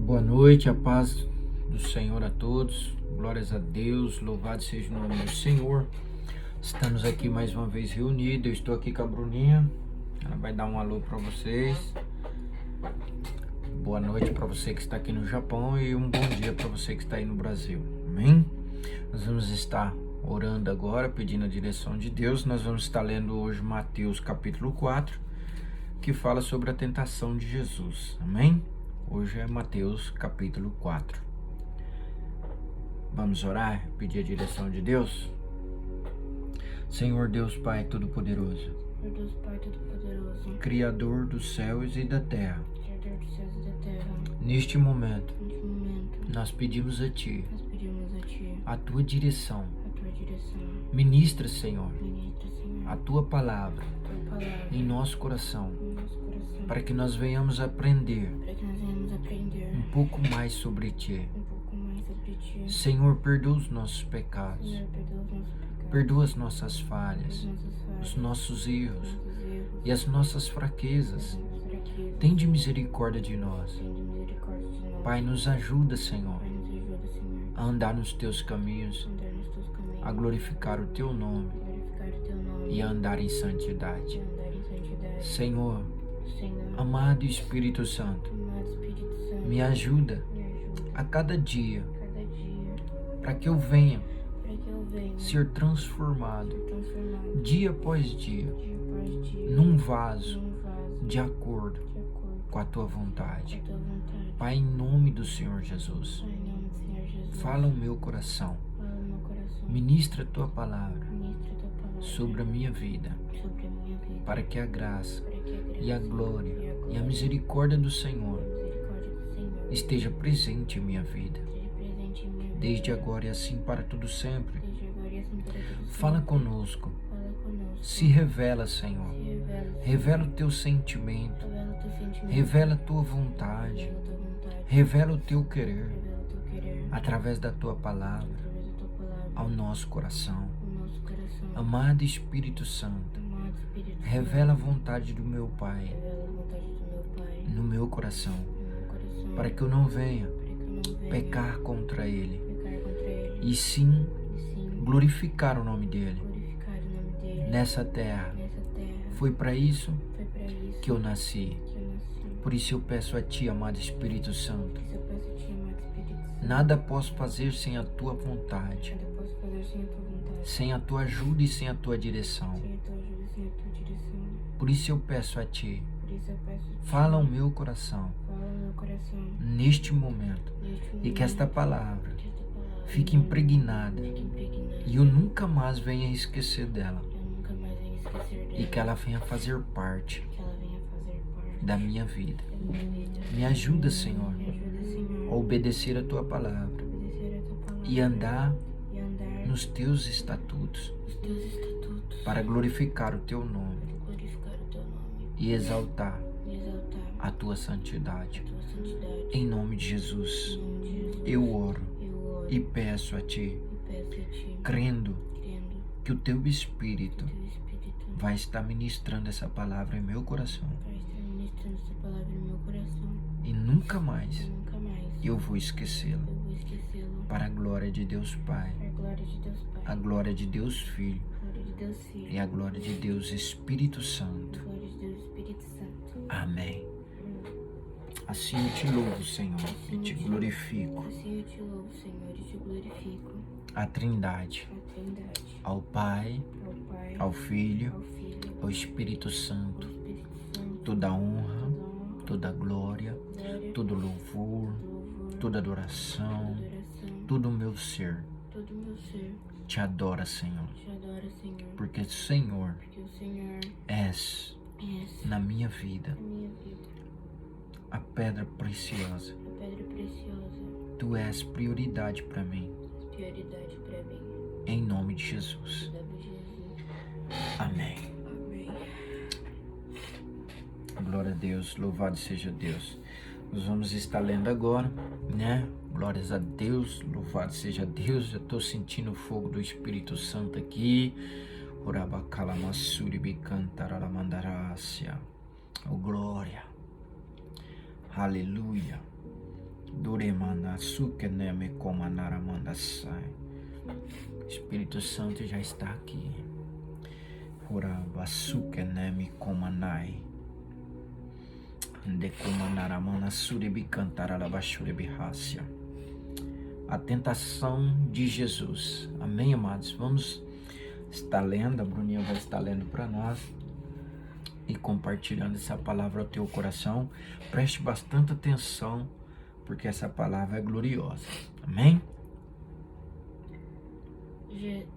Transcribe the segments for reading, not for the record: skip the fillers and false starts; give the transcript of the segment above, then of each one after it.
Boa noite, a paz do Senhor a todos, glórias a Deus, louvado seja o nome do Senhor. Estamos aqui mais uma vez reunidos, eu estou aqui com a Bruninha, ela vai dar um alô para vocês. Boa noite para você que está aqui no Japão e um bom dia para você que está aí no Brasil, amém? Nós vamos estar orando agora, pedindo a direção de Deus. Nós vamos estar lendo hoje Mateus capítulo 4, que fala sobre a tentação de Jesus, amém? Hoje é Mateus capítulo 4. Vamos orar, pedir a direção de Deus? Senhor Deus Pai Todo-Poderoso, Senhor Deus Pai Todo-Poderoso, Criador dos céus e da terra, Criador dos céus e da terra, neste momento nós pedimos a Ti pedimos a Ti a Tua direção. a Tua direção. Ministra, Senhor, Ministra, Senhor, a Tua palavra a Tua palavra em nosso coração, no nosso coração, para que nós venhamos aprender para que nós venhamos aprender um pouco mais sobre Ti. um pouco mais sobre Ti. Senhor, perdoa os nossos pecados, Senhor, perdoa os nossos pecados, perdoa as nossas as falhas, nossas falhas, os nossos erros nossos erros e as nossas e as fraquezas. nossas fraquezas. Tende misericórdia de nós. Tende misericórdia de nós. Pai, nos ajuda, Senhor, Pai, nos ajuda, Senhor, a andar nos Teus caminhos, a andar nos Teus caminhos, a glorificar o Teu nome a glorificar o Teu nome e a andar em e santidade. andar em santidade. Senhor, Senhor, amado Espírito Santo, amado Espírito Santo, me ajuda me ajuda a cada dia cada dia para que eu venha para que eu venha ser transformado ser transformado dia após dia dia após dia num vaso num vaso de acordo de acordo com a Tua com vontade. a Tua vontade. Pai, em nome do Senhor Jesus, Pai, em nome do Senhor Jesus, fala o meu coração, fala no meu coração, ministra a Tua palavra ministra a Tua palavra sobre a minha vida, sobre a minha vida, para que a graça para que a graça e a glória e a glória misericórdia do e a Senhor misericórdia do Senhor esteja presente em minha vida, esteja presente em minha vida, desde agora e assim para todo sempre. desde agora e assim para todo sempre. Fala conosco, Fala conosco, se revela, Senhor, se revela, revela o Teu sentimento, revela o Teu sentimento, revela a Tua vontade, revela a Tua vontade, revela o Teu querer, revela o Teu querer, através da Tua palavra, através da Tua palavra, ao nosso coração. ao nosso coração. Amado Espírito Santo, Amado Espírito revela a vontade do meu Santo, Pai revela a vontade do meu Pai no meu coração, no meu coração, para que eu não venha para que eu não venha pecar contra Ele, pecar contra Ele, e sim e sim glorificar o nome dEle glorificar o nome dEle nessa terra. nessa terra. Foi para isso Foi para isso que eu nasci. que eu nasci. Por isso eu peço a Ti, amado Espírito Santo, Por isso eu peço a Ti, amado Espírito Santo, nada posso fazer sem a Tua vontade, nada posso fazer sem a Tua vontade, sem a Tua ajuda e sem a Tua direção. sem a Tua ajuda e sem a Tua direção. Por isso eu peço a Ti, Por isso eu peço a Ti, fala ao meu coração fala no meu coração neste momento neste e que esta momento, palavra que esta palavra fique impregnada fique impregnada e eu nunca mais venha esquecer dela, eu nunca mais venho esquecer dela, e que ela venha fazer parte que ela venha fazer parte da minha vida. da minha vida. Me ajuda, Senhor, Me ajuda, Senhor, a obedecer a Tua palavra obedecer a Tua palavra e andar e andar nos Teus estatutos nos Teus estatutos para glorificar o Teu nome para glorificar o Teu nome e exaltar e exaltar a Tua santidade. a Tua santidade. Em nome de Jesus, Em nome de Jesus, eu oro eu oro e peço a Ti, e peço a Ti, crendo crendo que o Teu Espírito que o Teu Espírito vai estar ministrando essa palavra em meu coração vai estar ministrando essa palavra no meu coração e nunca e mais nunca mais eu vou esquecê-la. eu vou esquecê-lo. Para a glória de Deus Pai, Para a glória de Deus Pai, a glória de Deus Filho a glória de Deus Filho, e a glória de Deus Espírito a Santo. glória de Deus Espírito Santo. Amém. Assim eu te louvo, Senhor, e te glorifico. Assim eu te louvo, Senhor, e te glorifico. A Trindade, A Trindade, ao Pai, ao Pai, ao Filho, ao Filho, ao Espírito ao Santo, Espírito Santo, toda honra, toda honra, toda glória, glória, todo louvor, louvor, toda adoração, adoração, todo o meu ser todo o meu ser te adora, Senhor, te adora, Senhor, porque Senhor porque o Senhor és és na minha vida a minha vida, a pedra preciosa. a pedra preciosa, Tu és prioridade para mim, prioridade para mim. em nome de Jesus. Em nome de Jesus. Amém. Amém. Glória a Deus, louvado seja Deus. Nós vamos estar lendo agora, né? Glórias a Deus, louvado seja Deus. Já estou sentindo o fogo do Espírito Santo aqui. Oh, glória. Aleluia. Duremanda sukeneme komanaramanda sai. Espírito Santo já está aqui. Uraba sukeneme komanai. Dekomanaramana surebi cantaralabashurebihasya. A tentação de Jesus. Amém, amados? Vamos estar lendo, a Bruninha vai estar lendo para nós e compartilhando essa palavra ao teu coração. Preste bastante atenção, porque essa palavra é gloriosa. Amém?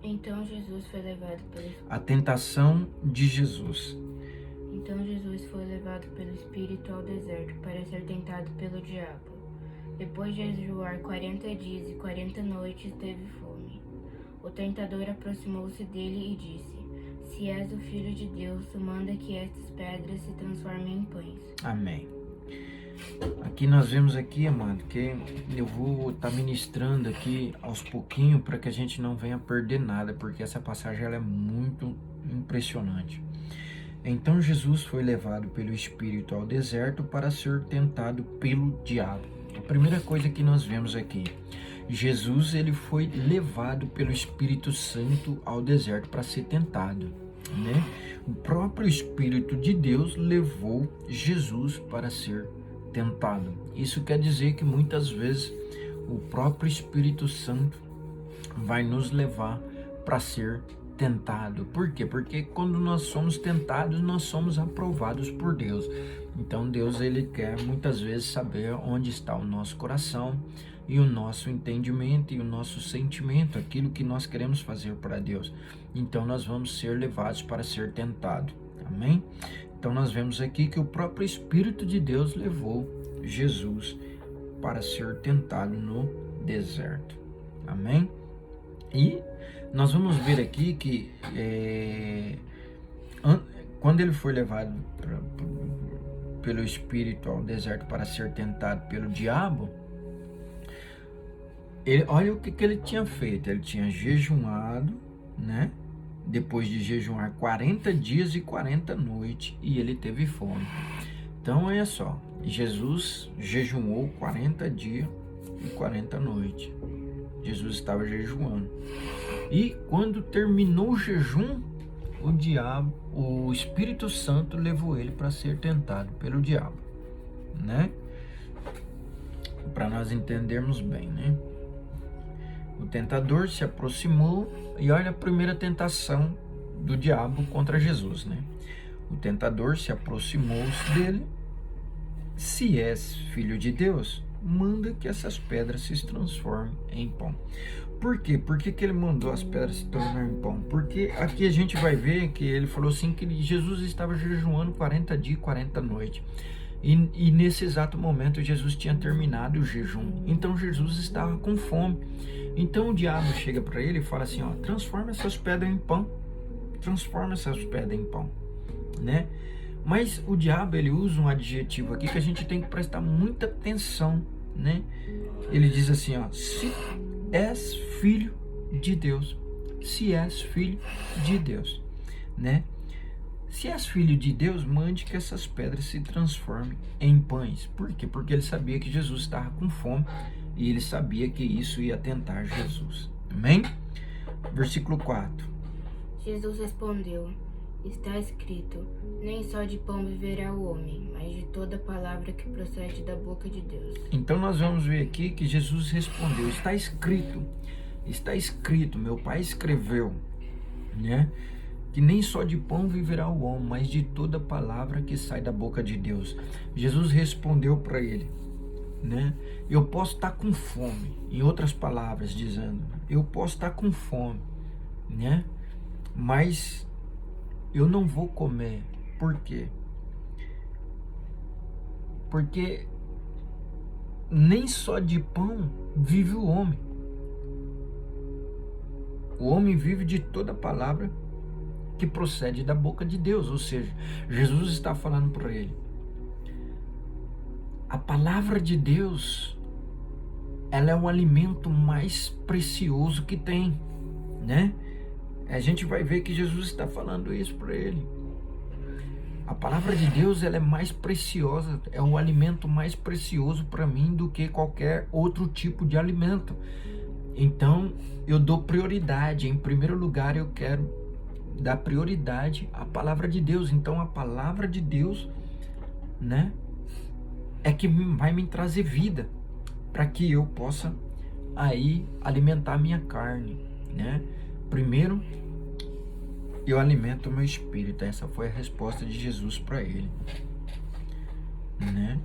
Então Jesus foi levado pelo A tentação de Jesus. Então Jesus foi levado pelo Espírito ao deserto para ser tentado pelo diabo. Depois de jejuar 40 dias e 40 noites, teve fome. O tentador aproximou-se dele e disse: Se és o Filho de Deus, manda que estas pedras se transformem em pães. Amém. Aqui nós vemos aqui, amado, que eu vou estar ministrando aqui aos pouquinhos para que a gente não venha perder nada, porque essa passagem ela é muito impressionante. Então Jesus foi levado pelo Espírito ao deserto para ser tentado pelo diabo. A primeira coisa que nós vemos aqui, Jesus ele foi levado pelo Espírito Santo ao deserto para ser tentado, né? O próprio Espírito de Deus levou Jesus para ser tentado. Isso quer dizer que muitas vezes o próprio Espírito Santo vai nos levar para ser tentado. Por quê? Porque quando nós somos tentados, nós somos aprovados por Deus. Então Deus ele quer muitas vezes saber onde está o nosso coração e o nosso entendimento e o nosso sentimento, aquilo que nós queremos fazer para Deus. Então nós vamos ser levados para ser tentado. Amém? Então nós vemos aqui que o próprio Espírito de Deus levou Jesus para ser tentado no deserto. Amém? E nós vamos ver aqui que quando ele foi levado pelo Espírito ao deserto para ser tentado pelo diabo, olha o que ele tinha feito. Ele tinha jejuado, né? Depois de jejuar 40 dias e 40 noites, e ele teve fome. Então, olha só, Jesus jejuou 40 dias e 40 noites. Jesus estava jejuando. E quando terminou o jejum, o Espírito Santo levou ele para ser tentado pelo diabo, né? Para nós entendermos bem, né? O tentador se aproximou e olha a primeira tentação do diabo contra Jesus, né? O tentador se aproximou-se dele. Se és filho de Deus, manda que essas pedras se transformem em pão. Por quê? Por que ele mandou as pedras se tornarem em pão? Porque aqui a gente vai ver que ele falou assim que Jesus estava jejuando 40 dias e 40 noites. E nesse exato momento Jesus tinha terminado o jejum. Então Jesus estava com fome. Então o diabo chega para ele e fala assim, ó, transforma essas pedras em pão. Transforma essas pedras em pão, né? Mas o diabo, ele usa um adjetivo aqui que a gente tem que prestar muita atenção, né? Ele diz assim, ó, se és filho de Deus, se és filho de Deus, né? Se és filho de Deus, mande que essas pedras se transformem em pães. Por quê? Porque ele sabia que Jesus estava com fome e ele sabia que isso ia tentar Jesus. Amém? Versículo 4. Jesus respondeu: Está escrito, nem só de pão viverá o homem, mas de toda palavra que procede da boca de Deus. Então nós vamos ver aqui que Jesus respondeu, está escrito, meu Pai escreveu, né? Que nem só de pão viverá o homem, mas de toda palavra que sai da boca de Deus. Jesus respondeu para ele, né? Eu posso estar com fome, em outras palavras dizendo, eu posso estar com fome, né? Mas eu não vou comer. Por quê? Porque nem só de pão vive o homem. O homem vive de toda palavra que procede da boca de Deus. Ou seja, Jesus está falando para ele, a palavra de Deus, ela é o alimento mais precioso que tem, né? A gente vai ver que Jesus está falando isso para ele. A palavra de Deus, ela é mais preciosa, é o alimento mais precioso para mim do que qualquer outro tipo de alimento. Então, eu dou prioridade. Em primeiro lugar, eu quero dar prioridade à palavra de Deus. Então, a palavra de Deus, né, é que vai me trazer vida, para que eu possa aí alimentar minha carne, né? Primeiro, eu alimento o meu espírito. Essa foi a resposta de Jesus para ele, né?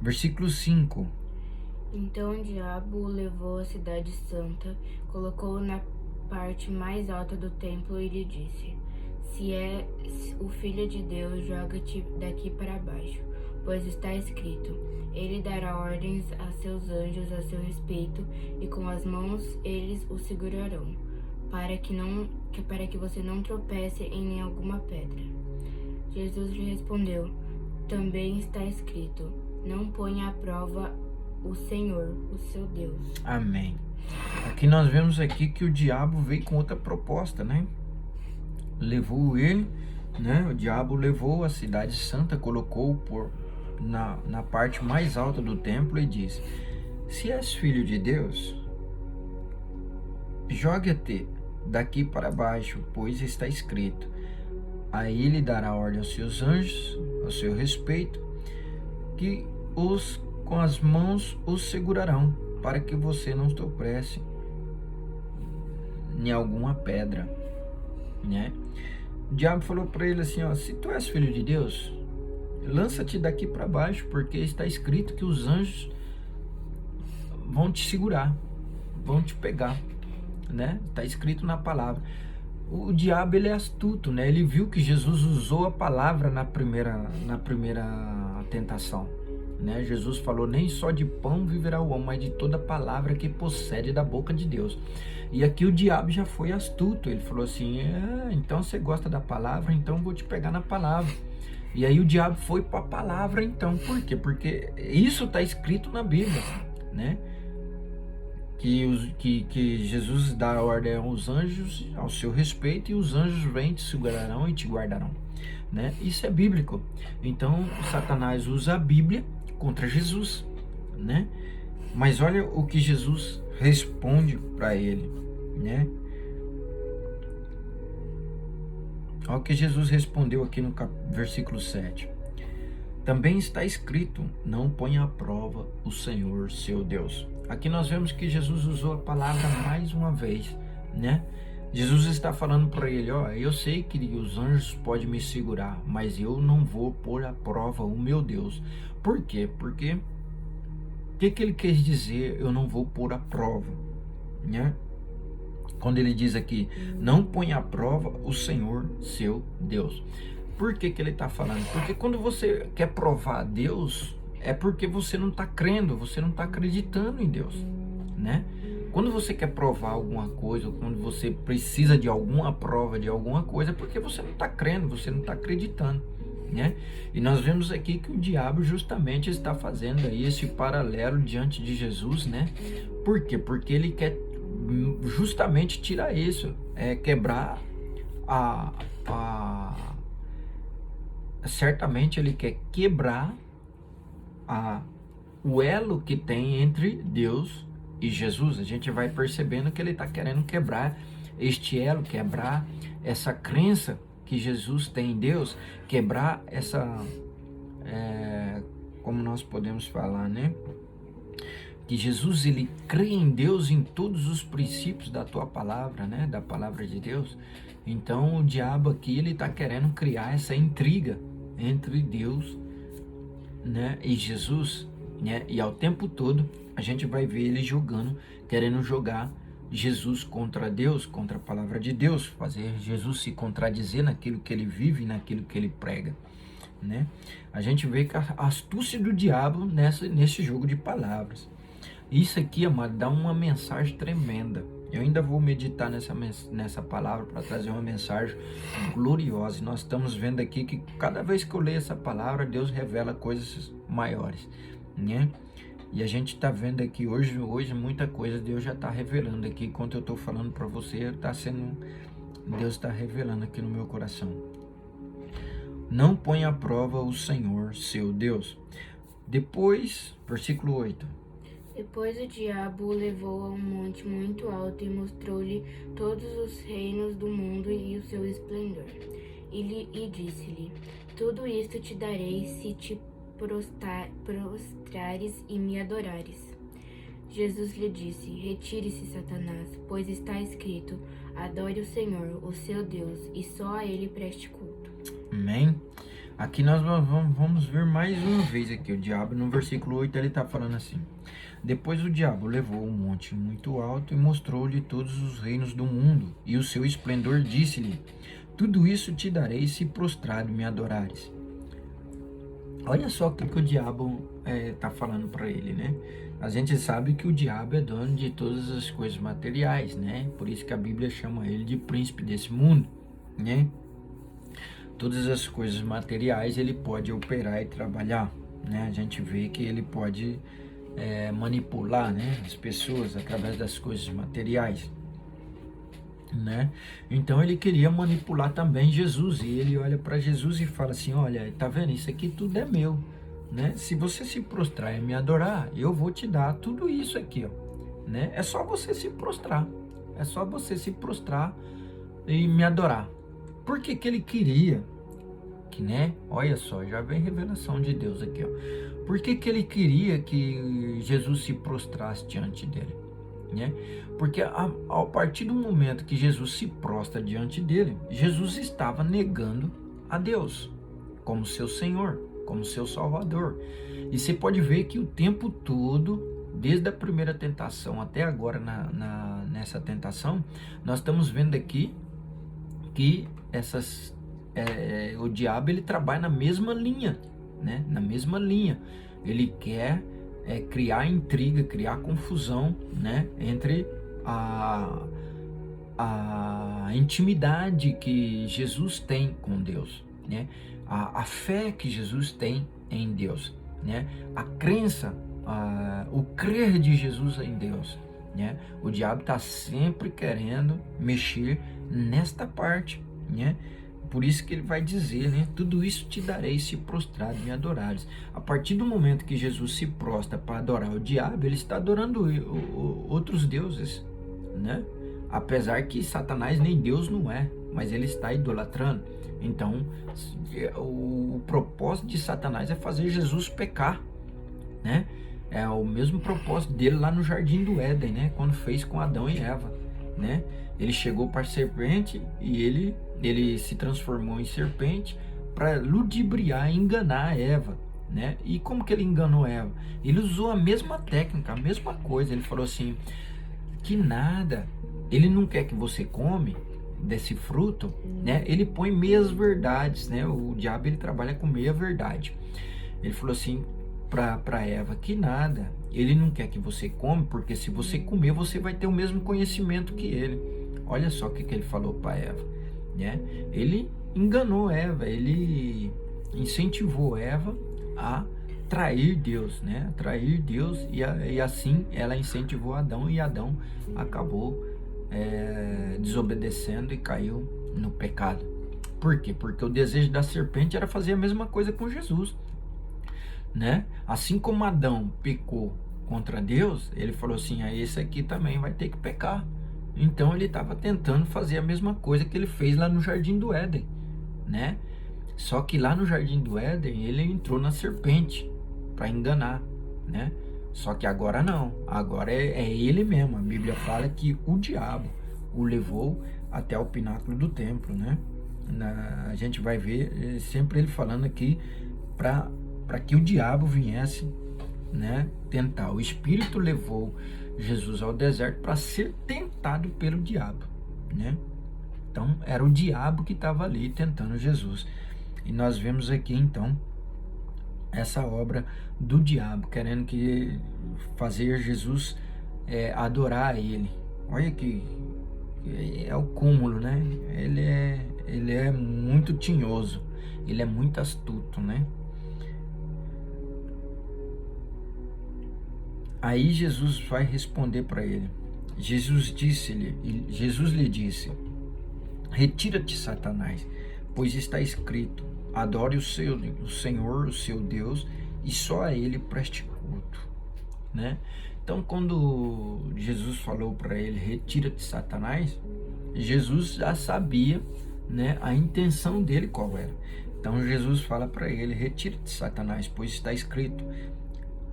Versículo 5. Então o diabo o levou à cidade santa, colocou-o na parte mais alta do templo e lhe disse: Se és o Filho de Deus, joga-te daqui para baixo, pois está escrito: Ele dará ordens a seus anjos a seu respeito, e com as mãos eles o segurarão, para que você não tropece em alguma pedra. Jesus lhe respondeu: Também está escrito: Não ponha à prova o Senhor, o seu Deus. Amém. Aqui nós vemos aqui que o diabo veio com outra proposta, né? Levou ele, né? O diabo levou a cidade santa, colocou na parte mais alta do templo e disse: Se és filho de Deus, joga-te daqui para baixo, pois está escrito: Aí ele dará ordem aos seus anjos, a seu respeito, que com as mãos os segurarão, para que você não tropece em alguma pedra, né? O diabo falou para ele assim, ó: se tu és filho de Deus, lança-te daqui para baixo, porque está escrito que os anjos vão te segurar, vão te pegar, né? Está escrito na palavra. O diabo, ele é astuto, né? Ele viu que Jesus usou a palavra na primeira tentação, né? Jesus falou: nem só de pão viverá o homem, mas de toda palavra que procede da boca de Deus. E aqui o diabo já foi astuto. Ele falou assim: então você gosta da palavra, então vou te pegar na palavra. E aí o diabo foi para a palavra, então. Por quê? Porque isso está escrito na Bíblia, né? Que Jesus dá ordem aos anjos ao seu respeito, e os anjos vêm, te segurarão e te guardarão, né? Isso é bíblico. Então Satanás usa a Bíblia contra Jesus, né? Mas olha o que Jesus responde para ele, né? Olha o que Jesus respondeu aqui no versículo 7. Também está escrito: não ponha à prova o Senhor seu Deus. Aqui nós vemos que Jesus usou a palavra mais uma vez, né? Jesus está falando para ele: ó, eu sei que os anjos podem me segurar, mas eu não vou pôr à prova o meu Deus. Por quê? Porque o que ele quer dizer, eu não vou pôr à prova, né? Quando ele diz aqui: não ponha à prova o Senhor seu Deus. Por que ele está falando? Porque quando você quer provar a Deus, é porque você não está crendo, você não está acreditando em Deus, né? Quando você quer provar alguma coisa, ou quando você precisa de alguma prova de alguma coisa, é porque você não está crendo, você não está acreditando, né? E nós vemos aqui que o diabo justamente está fazendo aí esse paralelo diante de Jesus, né? Por quê? Porque ele quer justamente tirar isso, quebrar certamente ele quer quebrar o elo que tem entre Deus e Jesus. A gente vai percebendo que ele está querendo quebrar este elo, quebrar essa crença que Jesus tem em Deus, quebrar essa, como nós podemos falar, né? Que Jesus, ele crê em Deus, em todos os princípios da tua palavra, né? Da palavra de Deus. Então o diabo aqui, ele está querendo criar essa intriga entre Deus, né, e Jesus, né? E ao tempo todo a gente vai ver ele jogando, querendo jogar Jesus contra Deus, contra a palavra de Deus, fazer Jesus se contradizer naquilo que ele vive, naquilo que ele prega, né? A gente vê que a astúcia do diabo nesse jogo de palavras. Isso aqui, amado, dá uma mensagem tremenda. Eu ainda vou meditar nessa palavra para trazer uma mensagem gloriosa. E nós estamos vendo aqui que cada vez que eu leio essa palavra, Deus revela coisas maiores, né? E a gente está vendo aqui hoje muita coisa Deus já está revelando aqui. Enquanto eu estou falando para você, Deus está revelando aqui no meu coração. não põe à prova o Senhor, seu Deus. Depois, versículo 8. Depois o diabo o levou a um monte muito alto e mostrou-lhe todos os reinos do mundo e o seu esplendor. E disse-lhe: Tudo isto te darei se te prostrares e me adorares. Jesus lhe disse: Retire-se, Satanás, pois está escrito: Adore o Senhor, o seu Deus, e só a ele preste culto. Amém? Aqui nós vamos ver mais uma vez aqui o diabo, no versículo 8 ele está falando assim: Depois o diabo levou um monte muito alto e mostrou-lhe todos os reinos do mundo e o seu esplendor, disse-lhe: Tudo isso te darei se prostrado me adorares. Olha só o que o diabo está falando para ele, né? A gente sabe que o diabo é dono de todas as coisas materiais, né? Por isso que a Bíblia chama ele de príncipe desse mundo, né? Todas as coisas materiais ele pode operar e trabalhar, né? A gente vê que ele pode manipular, né, as pessoas através das coisas materiais, né? Então ele queria manipular também Jesus, e ele olha para Jesus e fala assim: olha, tá vendo, isso aqui tudo é meu, né? Se você se prostrar e me adorar, eu vou te dar tudo isso aqui, ó, né? É só você se prostrar, é só você se prostrar e me adorar. Por que que ele queria que, né? Olha só, já vem revelação de Deus aqui, ó. Por que que ele queria que Jesus se prostrasse diante dele, né? Porque a partir do momento que Jesus se prostra diante dele, Jesus estava negando a Deus como seu Senhor, como seu Salvador. E você pode ver que o tempo todo, desde a primeira tentação até agora nessa tentação, nós estamos vendo aqui que o diabo ele trabalha na mesma linha, né? Na mesma linha. Ele quer criar intriga, criar confusão, né? Entre a intimidade que Jesus tem com Deus, né? A fé que Jesus tem em Deus, né? A crença, o crer de Jesus em Deus, né? O diabo está sempre querendo mexer nesta parte, né? Por isso que ele vai dizer, né? Tudo isso te darei se prostrado me adorares. A partir do momento que Jesus se prostra para adorar o diabo, ele está adorando outros deuses, né? Apesar que Satanás nem Deus não é, mas ele está idolatrando. Então, o propósito de Satanás é fazer Jesus pecar, né? É o mesmo propósito dele lá no Jardim do Éden, né? Quando fez com Adão e Eva, né? Ele chegou para a serpente e ele se transformou em serpente para ludibriar, enganar a Eva, né? E como que ele enganou Eva? Ele usou a mesma técnica, a mesma coisa. Ele falou assim, que nada, ele não quer que você come desse fruto, né? Ele põe meias verdades, né? O diabo ele trabalha com meia verdade. Ele falou assim para Eva, que nada, ele não quer que você come, porque se você comer, você vai ter o mesmo conhecimento que ele. Olha só o que ele falou para Eva, né? Ele enganou Eva, ele incentivou Eva a trair Deus, né? Trair Deus, e assim ela incentivou Adão, e Adão acabou desobedecendo e caiu no pecado. Por quê? Porque o desejo da serpente era fazer a mesma coisa com Jesus, né? Assim como Adão pecou contra Deus, ele falou assim, esse aqui também vai ter que pecar. Então ele estava tentando fazer a mesma coisa que ele fez lá no Jardim do Éden, né? Só que lá no Jardim do Éden ele entrou na serpente para enganar, né? Só que agora não, agora é ele mesmo. A Bíblia fala que o diabo o levou até o pináculo do templo, né? A gente vai ver sempre ele falando aqui para que o diabo viesse, né, tentar. O Espírito levou Jesus ao deserto para ser tentado pelo diabo, né? Então era o diabo que estava ali tentando Jesus. E nós vemos aqui então essa obra do diabo querendo fazer Jesus adorar a ele. Olha que é o cúmulo, né? Ele é muito tinhoso, ele é muito astuto, né? Aí Jesus vai responder para ele. Jesus lhe disse: Retira-te, Satanás, pois está escrito: Adore o Senhor, o seu Deus, e só a Ele preste culto, né? Então, quando Jesus falou para ele, retira-te, Satanás, Jesus já sabia, né, a intenção dele qual era. Então, Jesus fala para ele, retira-te, Satanás, pois está escrito,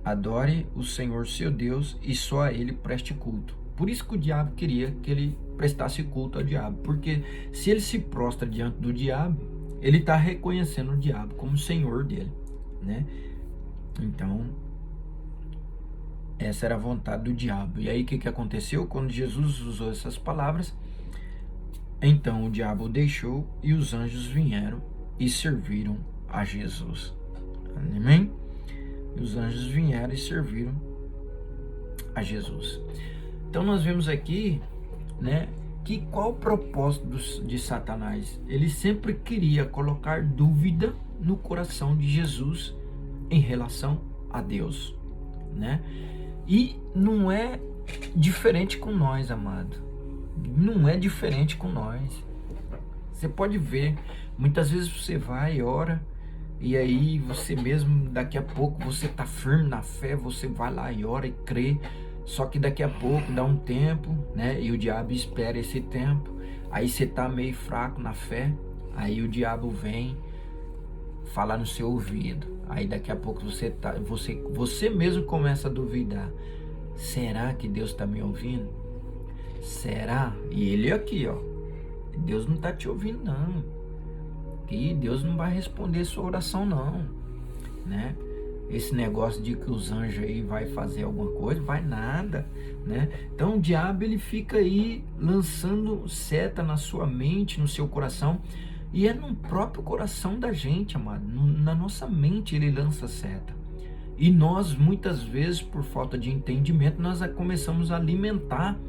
adore o Senhor, seu Deus, e só a Ele preste culto. Por isso que o diabo queria que ele prestasse culto ao diabo, porque se ele se prostra diante do diabo, ele está reconhecendo o diabo como Senhor dele, né? Então, essa era a vontade do diabo. E aí o que aconteceu? Quando Jesus usou essas palavras, então o diabo o deixou e os anjos vieram e serviram a Jesus. Amém? E os anjos vieram e serviram a Jesus. Então nós vemos aqui, né, que qual o propósito de Satanás? Ele sempre queria colocar dúvida no coração de Jesus em relação a Deus, né? E não é diferente com nós, amado. Não é diferente com nós. Você pode ver, muitas vezes você vai e ora, e aí você mesmo, daqui a pouco, você está firme na fé, você vai lá e ora e crê, só que daqui a pouco dá um tempo, né? E o diabo espera esse tempo, aí você está meio fraco na fé, aí o diabo vem falar no seu ouvido, aí daqui a pouco você mesmo começa a duvidar, será que Deus está me ouvindo? Será? E ele aqui, ó, Deus não está te ouvindo não, e Deus não vai responder sua oração não, né? Esse negócio de que os anjos aí vai fazer alguma coisa, vai nada, né? Então o diabo ele fica aí lançando seta na sua mente, no seu coração, e é no próprio coração da gente, amado, na nossa mente ele lança seta. E nós muitas vezes, por falta de entendimento, nós começamos a alimentar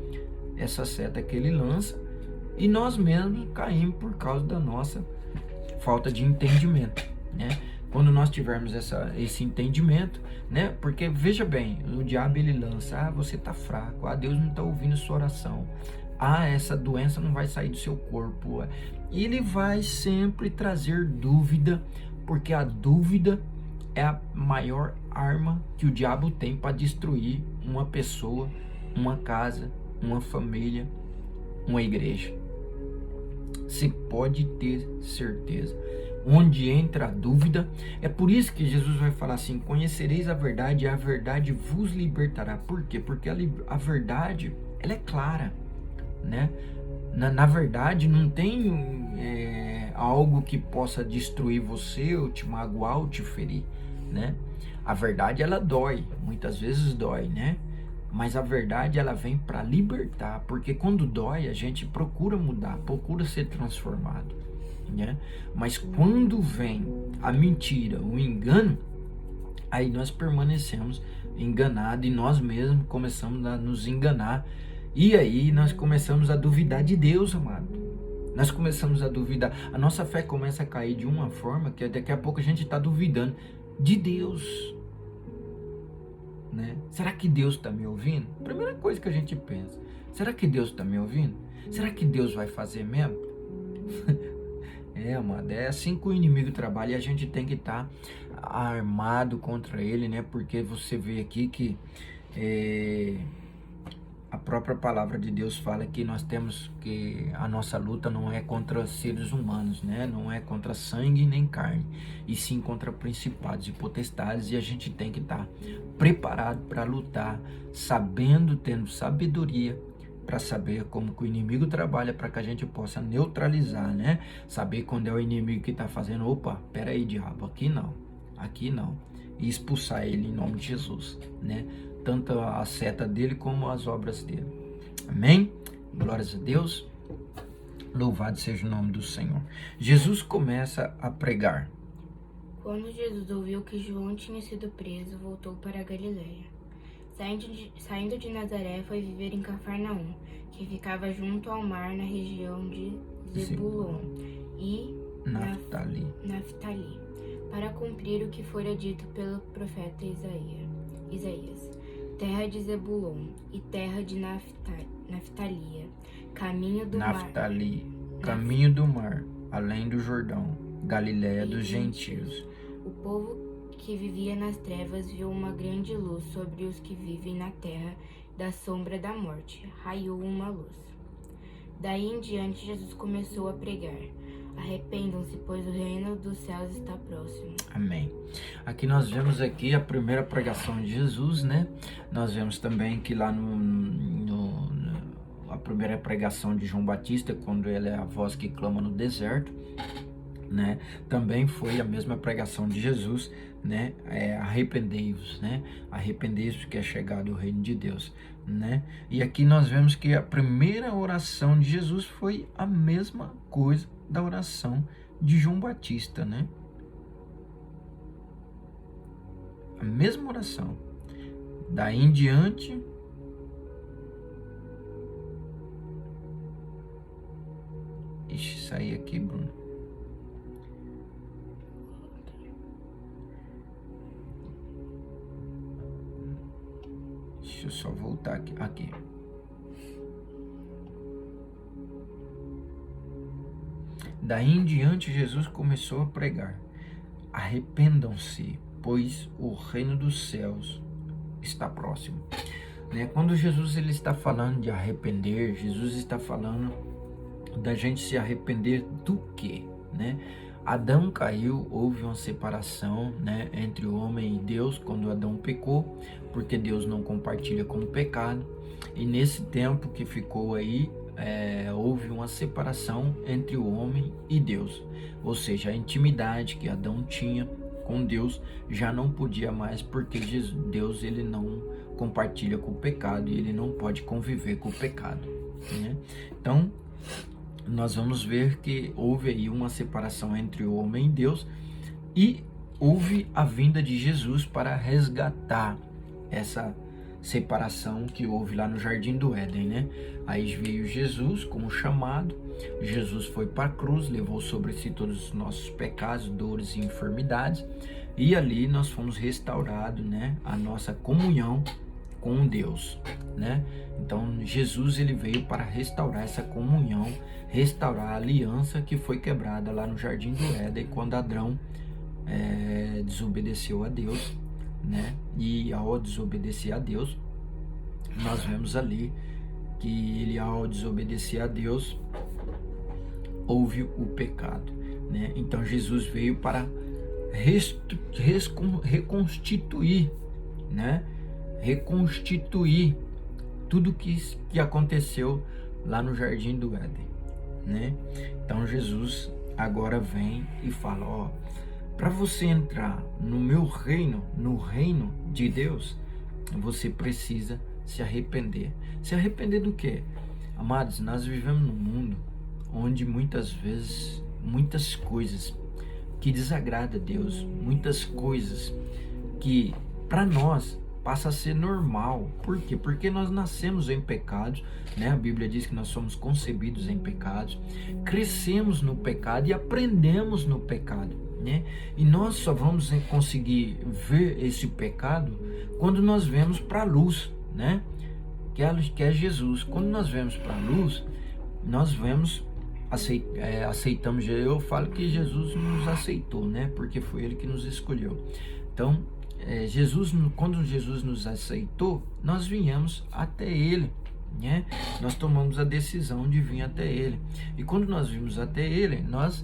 essa seta que ele lança, e nós mesmos caímos por causa da nossa falta de entendimento, né? Quando nós tivermos esse entendimento, né? Porque veja bem, o diabo ele lança, você tá fraco, Deus não tá ouvindo sua oração, essa doença não vai sair do seu corpo, e ele vai sempre trazer dúvida, porque a dúvida é a maior arma que o diabo tem para destruir uma pessoa, uma casa, uma família, uma igreja. Você pode ter certeza. Onde entra a dúvida, é por isso que Jesus vai falar assim, conhecereis a verdade e a verdade vos libertará. Por quê? Porque a verdade, ela é clara, né? Na verdade, não tem algo que possa destruir você, ou te magoar, ou te ferir, né? A verdade, ela dói, muitas vezes dói, né? Mas a verdade, ela vem para libertar, porque quando dói, a gente procura mudar, procura ser transformado, né? Mas quando vem a mentira, o engano, aí nós permanecemos enganados e nós mesmos começamos a nos enganar. E aí nós começamos a duvidar de Deus, amado. Nós começamos a duvidar. A nossa fé começa a cair de uma forma que daqui a pouco a gente está duvidando de Deus, né? Será que Deus está me ouvindo? Primeira coisa que a gente pensa. Será que Deus está me ouvindo? Será que Deus vai fazer mesmo? Amado, é assim que o inimigo trabalha e a gente tem que estar armado contra ele, né? Porque você vê aqui que a própria palavra de Deus fala que nós temos que a nossa luta não é contra seres humanos, né? Não é contra sangue nem carne, e sim contra principados e potestades, e a gente tem que estar preparado para lutar, sabendo, tendo sabedoria, para saber como que o inimigo trabalha, para que a gente possa neutralizar, né? Saber quando é o inimigo que está fazendo, opa, peraí, diabo, aqui não, e expulsar ele em nome de Jesus, né? Tanto a seta dele como as obras dele. Amém? Glórias a Deus. Louvado seja o nome do Senhor. Jesus começa a pregar. Quando Jesus ouviu que João tinha sido preso, voltou para a Galileia. Saindo de Nazaré, foi viver em Cafarnaum, que ficava junto ao mar na região de Zebulon e Naftali, para cumprir o que fora dito pelo profeta Isaías. Terra de Zebulon e terra de Naftalia, caminho do mar, caminho do mar, além do Jordão. Galiléia dos gentios. O povo que vivia nas trevas viu uma grande luz. Sobre os que vivem na terra da sombra da morte raiou uma luz. Daí em diante Jesus começou a pregar: arrependam-se, pois o reino dos céus está próximo. Amém. Aqui nós vemos aqui a primeira pregação de Jesus, né? Nós vemos também que lá a primeira pregação de João Batista, quando ele é a voz que clama no deserto, né? Também foi a mesma pregação de Jesus, né? Arrependei-vos, né? Arrependei-vos que é chegado o reino de Deus, né? E aqui nós vemos que a primeira oração de Jesus foi a mesma coisa da oração de João Batista, né? A mesma oração. Daí em diante, ixi, saí aqui, Bruno. Deixa eu só voltar aqui. Daí em diante, Jesus começou a pregar: arrependam-se, pois o reino dos céus está próximo. Né? Quando Jesus ele está falando de arrepender, Jesus está falando da gente se arrepender do quê? Né? Adão caiu, houve uma separação, né, entre o homem e Deus quando Adão pecou, porque Deus não compartilha com o pecado. E nesse tempo que ficou aí, houve uma separação entre o homem e Deus, ou seja, a intimidade que Adão tinha com Deus já não podia mais, porque Deus ele não compartilha com o pecado e ele não pode conviver com o pecado, né? Então nós vamos ver que houve aí uma separação entre o homem e Deus, e houve a vinda de Jesus para resgatar essa separação que houve lá no Jardim do Éden, né? Aí veio Jesus como chamado. Jesus foi para a cruz, levou sobre si todos os nossos pecados, dores e enfermidades, e ali nós fomos restaurados, né, a nossa comunhão com Deus, né? Então Jesus ele veio para restaurar essa comunhão, restaurar a aliança que foi quebrada lá no Jardim do Éden quando Adão desobedeceu a Deus, né? E ao desobedecer a Deus, nós vemos ali que ele, ao desobedecer a Deus, houve o pecado, né? Então Jesus veio para reconstituir, né? Reconstituir tudo que aconteceu lá no Jardim do Éden, né? Então Jesus agora vem e fala: ó, para você entrar no meu reino, no reino de Deus, você precisa se arrepender. Se arrepender do quê? Amados, nós vivemos num mundo onde muitas vezes, muitas coisas que desagradam a Deus, muitas coisas que para nós passa a ser normal. Por quê? Porque nós nascemos em pecados, né? A Bíblia diz que nós somos concebidos em pecados, crescemos no pecado e aprendemos no pecado, né? E nós só vamos conseguir ver esse pecado quando nós vemos para a luz, né? Que é Jesus. Quando nós vemos para a luz, nós vemos, aceitamos. Eu falo que Jesus nos aceitou, né? Porque foi Ele que nos escolheu. Então, quando Jesus nos aceitou, nós viemos até Ele, né? Nós tomamos a decisão de vir até Ele. E quando nós vimos até Ele, nós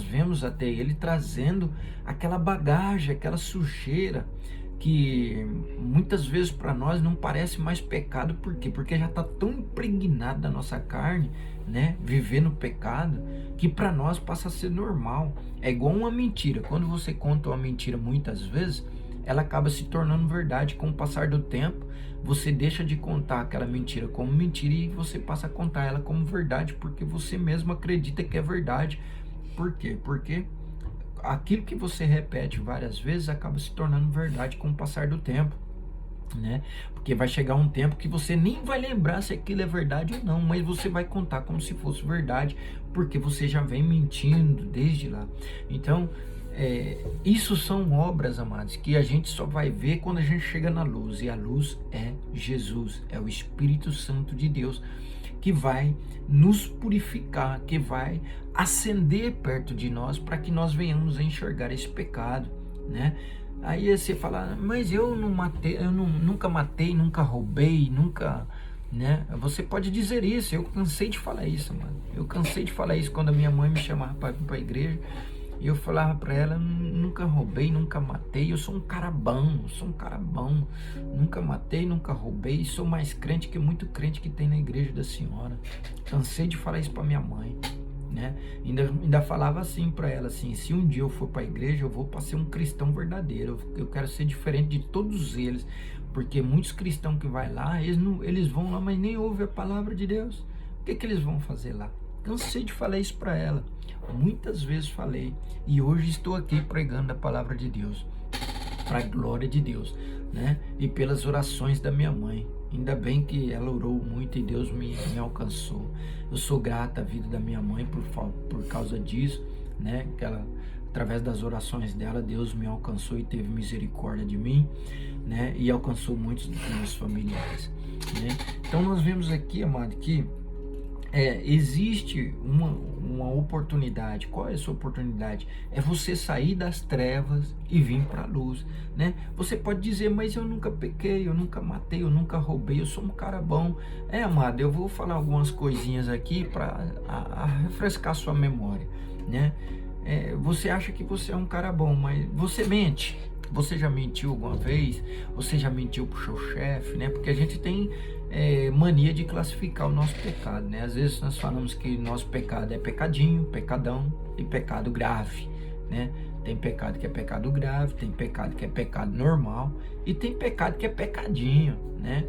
vemos até Ele trazendo aquela bagagem, aquela sujeira que muitas vezes para nós não parece mais pecado. Por quê? Porque já está tão impregnado da nossa carne, né? Viver no pecado, que para nós passa a ser normal. É igual uma mentira. Quando você conta uma mentira muitas vezes, ela acaba se tornando verdade. Com o passar do tempo, você deixa de contar aquela mentira como mentira e você passa a contar ela como verdade, porque você mesmo acredita que é verdade. Por quê? Porque aquilo que você repete várias vezes acaba se tornando verdade com o passar do tempo, né? Porque vai chegar um tempo que você nem vai lembrar se aquilo é verdade ou não, mas você vai contar como se fosse verdade, porque você já vem mentindo desde lá. Então, isso são obras, amados, que a gente só vai ver quando a gente chega na luz, e a luz é Jesus, é o Espírito Santo de Deus, que vai nos purificar, que vai acender perto de nós para que nós venhamos a enxergar esse pecado, né? Aí você fala, mas eu não matei, nunca matei, nunca roubei, nunca, né? Você pode dizer isso, eu cansei de falar isso, mano. Eu cansei de falar isso quando a minha mãe me chamava para ir para a igreja. E eu falava para ela, nunca roubei, nunca matei, eu sou um cara bom, nunca matei, nunca roubei, sou mais crente que muito crente que tem na igreja da senhora. Cansei de falar isso para minha mãe, né? Ainda falava assim para ela, assim, se um dia eu for para a igreja, eu vou para ser um cristão verdadeiro, eu quero ser diferente de todos eles, porque muitos cristãos que vai lá, eles vão lá, mas nem ouvem a palavra de Deus. O que eles vão fazer lá? Cansei de falar isso para ela, muitas vezes falei, e hoje estou aqui pregando a palavra de Deus, para a glória de Deus, né? E pelas orações da minha mãe, ainda bem que ela orou muito e Deus me alcançou. Eu sou grata à vida da minha mãe por causa disso, né? Que ela, através das orações dela, Deus me alcançou e teve misericórdia de mim, né? E alcançou muitos dos meus familiares, né? Então nós vemos aqui, amado, que existe uma oportunidade. Qual é essa oportunidade? É você sair das trevas e vir para a luz, né? Você pode dizer, mas eu nunca pequei, eu nunca matei, eu nunca roubei, eu sou um cara bom. Amado, eu vou falar algumas coisinhas aqui para refrescar sua memória, né? Você acha que você é um cara bom, mas você mente. Você já mentiu alguma vez? Você já mentiu pro seu chefe, né? Porque a gente tem mania de classificar o nosso pecado, né? Às vezes nós falamos que nosso pecado é pecadinho, pecadão e pecado grave, né? Tem pecado que é pecado grave, tem pecado que é pecado normal e tem pecado que é pecadinho, né?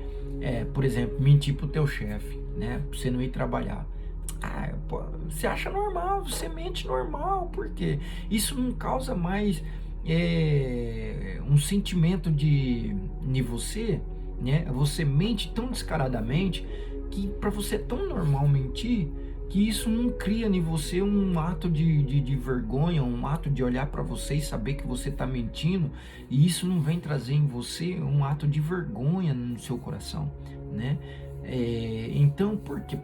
Por exemplo, mentir pro teu chefe, né? Pra você não ir trabalhar. Você acha normal, você mente normal, por quê? Isso não causa mais um sentimento em você, né? Você mente tão descaradamente que para você é tão normal mentir que isso não cria em você um ato de vergonha, um ato de olhar para você e saber que você está mentindo, e isso não vem trazer em você um ato de vergonha no seu coração, né? Então, por quê?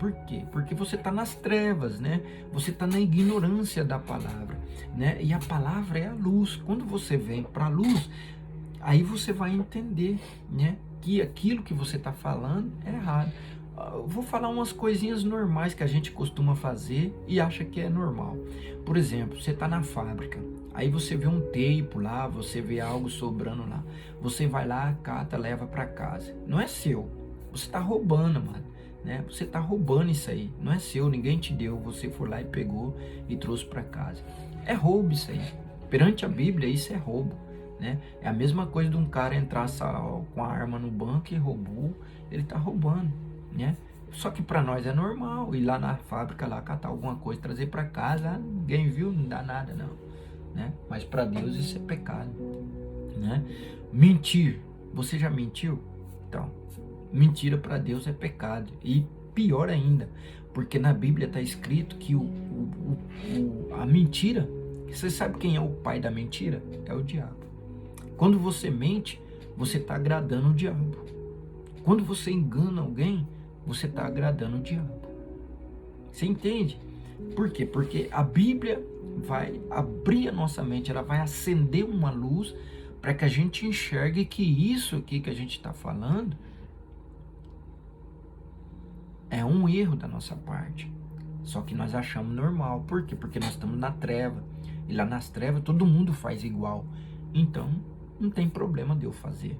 Porque você está nas trevas, né? Você está na ignorância da palavra, né? E a palavra é a luz. Quando você vem para a luz, aí você vai entender, né? Que aquilo que você está falando é errado. Vou falar umas coisinhas normais que a gente costuma fazer e acha que é normal. Por exemplo, você está na fábrica, aí você vê um teipro lá, você vê algo sobrando lá. Você vai lá, cata, leva para casa. Não é seu. Você está roubando, mano, né? Você está roubando isso aí. Não é seu, ninguém te deu. Você foi lá e pegou e trouxe para casa. É roubo isso aí. Perante a Bíblia, isso é roubo, né? É a mesma coisa de um cara entrar com a arma no banco e roubou. Ele está roubando, né? Só que para nós é normal ir lá na fábrica, lá catar alguma coisa, trazer para casa. Ninguém viu, não dá nada, não, né? Mas para Deus isso é pecado, né? Mentir. Você já mentiu? Então, mentira para Deus é pecado. E pior ainda, porque na Bíblia está escrito que a mentira, você sabe quem é o pai da mentira? É o diabo. Quando você mente, você está agradando o diabo. Quando você engana alguém, você está agradando o diabo. Você entende? Por quê? Porque a Bíblia vai abrir a nossa mente, ela vai acender uma luz para que a gente enxergue que isso aqui que a gente está falando é um erro da nossa parte. Só que nós achamos normal. Por quê? Porque nós estamos na treva. E lá nas trevas todo mundo faz igual. Então não tem problema de eu fazer.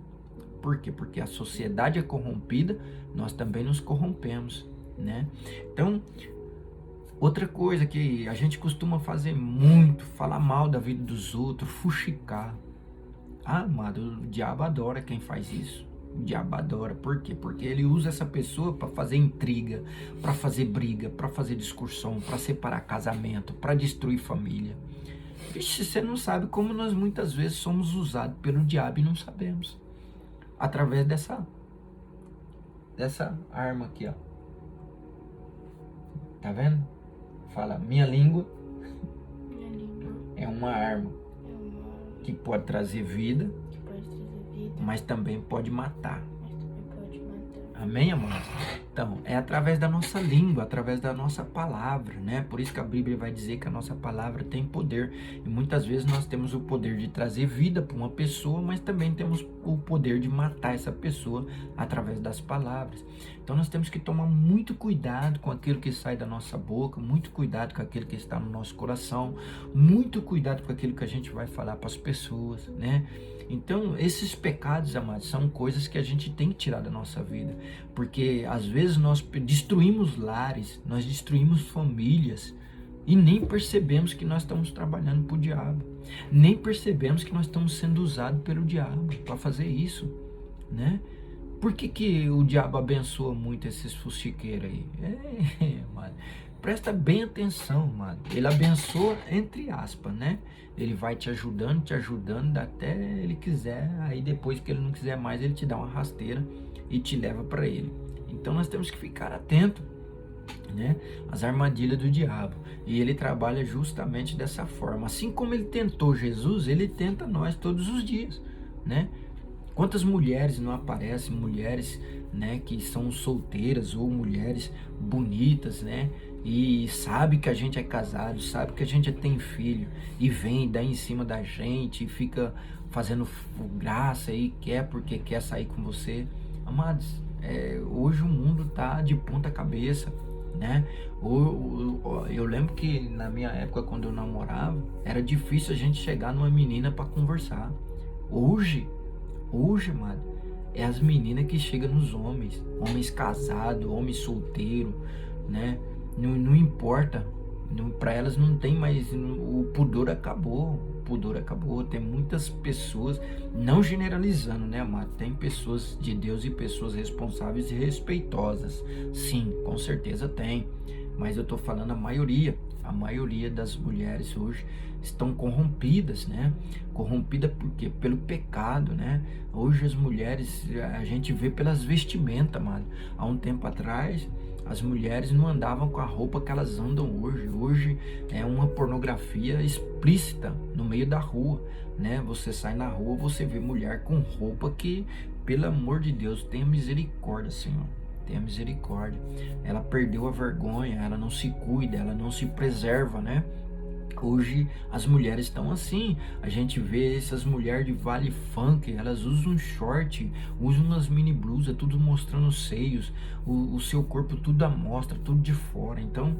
Por quê? Porque a sociedade é corrompida, nós também nos corrompemos, né? Então, outra coisa que a gente costuma fazer muito, falar mal da vida dos outros, fuxicar. Amado, o diabo adora quem faz isso. O diabo adora. Por quê? Porque ele usa essa pessoa para fazer intriga, para fazer briga, para fazer discussão, para separar casamento, para destruir família. Vixe, você não sabe como nós muitas vezes somos usados pelo diabo e não sabemos. Através dessa arma aqui, ó. Tá vendo? Fala, minha língua é uma arma que pode trazer vida, mas também pode matar. Amém, amados? Então, é através da nossa língua, através da nossa palavra, né? Por isso que a Bíblia vai dizer que a nossa palavra tem poder. E muitas vezes nós temos o poder de trazer vida para uma pessoa, mas também temos o poder de matar essa pessoa através das palavras. Então, nós temos que tomar muito cuidado com aquilo que sai da nossa boca, muito cuidado com aquilo que está no nosso coração, muito cuidado com aquilo que a gente vai falar para as pessoas, né? Então, esses pecados, amados, são coisas que a gente tem que tirar da nossa vida, porque às vezes nós destruímos lares, nós destruímos famílias e nem percebemos que nós estamos trabalhando para o diabo, nem percebemos que nós estamos sendo usados pelo diabo para fazer isso, né? Por que o diabo abençoa muito esses fuxiqueiros aí? Mano, presta bem atenção, mano. Ele abençoa entre aspas, né? Ele vai te ajudando até ele quiser. Aí depois que ele não quiser mais, ele te dá uma rasteira e te leva para ele. Então nós temos que ficar atento, né? As armadilhas do diabo. E ele trabalha justamente dessa forma. Assim como ele tentou Jesus, ele tenta nós todos os dias, né? Quantas mulheres não aparecem, mulheres, né, que são solteiras ou mulheres bonitas, né, e sabe que a gente é casado, sabe que a gente tem filho e vem, dá em cima da gente e fica fazendo graça e quer porque quer sair com você. Amados, hoje o mundo tá de ponta cabeça, né? Eu lembro que na minha época, quando eu namorava, era difícil a gente chegar numa menina para conversar. Hoje, mano, é as meninas que chegam nos homens casados, homens solteiros, né? Não importa, para elas não tem mais, o pudor acabou, tem muitas pessoas, não generalizando, né, amado? Tem pessoas de Deus e pessoas responsáveis e respeitosas, sim, com certeza tem, mas eu tô falando a maioria das mulheres hoje estão corrompidas, né? Corrompida por quê? Pelo pecado, né? Hoje as mulheres, a gente vê pelas vestimentas, mano. Há um tempo atrás, as mulheres não andavam com a roupa que elas andam hoje. Hoje é uma pornografia explícita no meio da rua, né? Você sai na rua, você vê mulher com roupa que, pelo amor de Deus, tenha misericórdia, Senhor. Tenha misericórdia. Ela perdeu a vergonha, ela não se cuida, ela não se preserva, né? Hoje as mulheres estão assim, a gente vê essas mulheres de vale funk, elas usam short, usam umas mini blusas, tudo mostrando os seios, o seu corpo tudo à mostra, tudo de fora. Então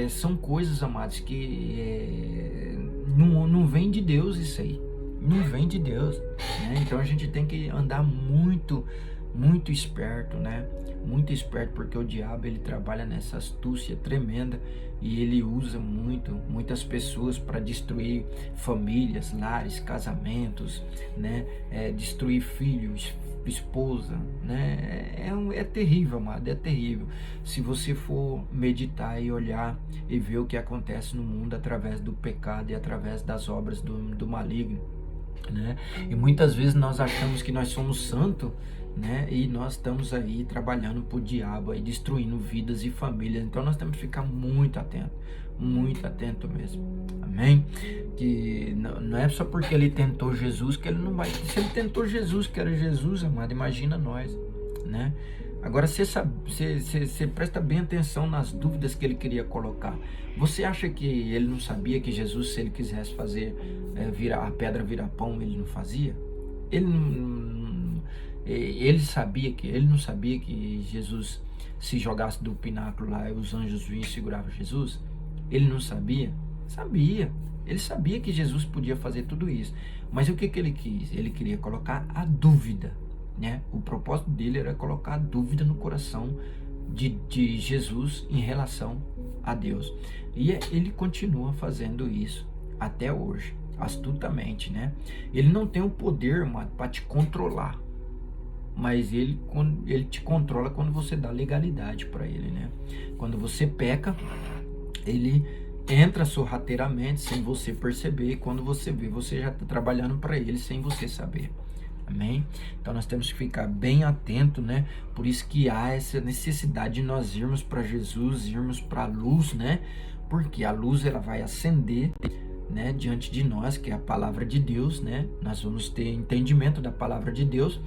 são coisas, amados, que não vem de Deus isso aí, não vem de Deus, né? Então a gente tem que andar muito esperto, né? Muito esperto, porque o diabo, ele trabalha nessa astúcia tremenda e ele usa muitas pessoas para destruir famílias, lares, casamentos, né? Destruir filhos, esposa, né? É terrível, amado, é terrível. Se você for meditar e olhar e ver o que acontece no mundo através do pecado e através das obras do maligno, né? E muitas vezes nós achamos que nós somos santos, né? E nós estamos aí trabalhando pro diabo, aí destruindo vidas e famílias. Então nós temos que ficar muito atento mesmo. Amém? Que não é só porque ele tentou Jesus que ele não vai. Se ele tentou Jesus, que era Jesus, amado, imagina nós, né? Agora você presta bem atenção nas dúvidas que ele queria colocar. Você acha que ele não sabia que Jesus, se ele quisesse fazer a pedra virar pão, ele não fazia? Ele não sabia que Jesus, se jogasse do pináculo lá, os anjos vinham e seguravam Jesus? Ele não sabia? Sabia. Ele sabia que Jesus podia fazer tudo isso. Mas o que ele quis? Ele queria colocar a dúvida, né? O propósito dele era colocar a dúvida no coração de Jesus em relação a Deus. E ele continua fazendo isso até hoje, astutamente, né? Ele não tem o poder, mano, para te controlar, mas ele te controla quando você dá legalidade para ele, né? Quando você peca, ele entra sorrateiramente sem você perceber, e quando você vê, você já está trabalhando para ele sem você saber. Amém? Então nós temos que ficar bem atento, né? Por isso que há essa necessidade de nós irmos para Jesus, irmos para a luz, né? Porque a luz, ela vai acender né, diante de nós, que é a palavra de Deus, né? Nós vamos ter entendimento da palavra de Deus,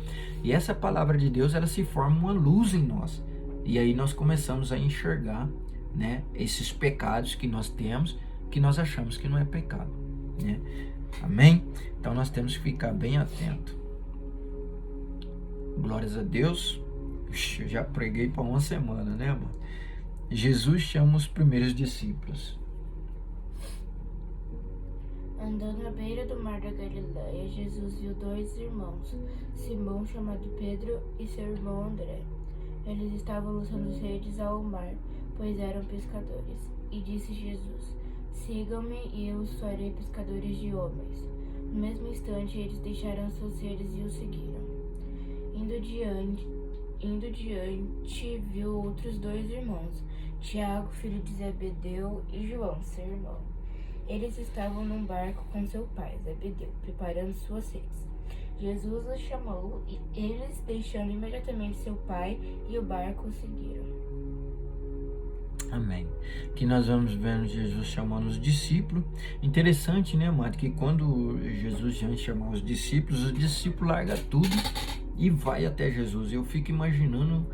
e essa palavra de Deus, ela se forma uma luz em nós. E aí nós começamos a enxergar, né, esses pecados que nós temos, que nós achamos que não é pecado, né? Amém? Então nós temos que ficar bem atento. Glórias a Deus. Eu já preguei para uma semana, né, amor? Jesus chama os primeiros discípulos. Andando à beira do mar da Galileia, Jesus viu 2 irmãos, Simão, chamado Pedro, e seu irmão André. Eles estavam lançando redes ao mar, pois eram pescadores. E disse Jesus: sigam-me e eu os farei pescadores de homens. No mesmo instante, eles deixaram suas redes e o seguiram. Indo diante, viu outros 2 irmãos, Tiago, filho de Zebedeu, e João, seu irmão. Eles estavam num barco com seu pai, Zebedeu, preparando suas redes. Jesus os chamou e eles, deixando imediatamente seu pai e o barco, o seguiram. Amém. Que nós vamos vendo Jesus chamando os discípulos. Interessante, né, amado? Que quando Jesus já chamar os discípulos largam tudo e vai até Jesus. Eu fico imaginando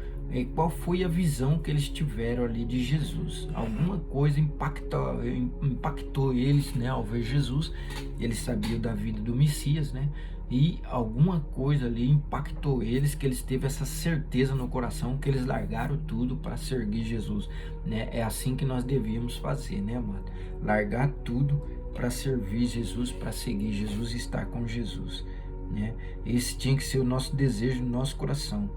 qual foi a visão que eles tiveram ali de Jesus. Alguma coisa impactou eles, né, ao ver Jesus. Eles sabiam da vida do Messias, né? E alguma coisa ali impactou eles, que eles teve essa certeza no coração, que eles largaram tudo para seguir Jesus, né? É assim que nós devíamos fazer, né, amado? Largar tudo para servir Jesus, para seguir Jesus e estar com Jesus, né? Esse tinha que ser o nosso desejo no nosso coração,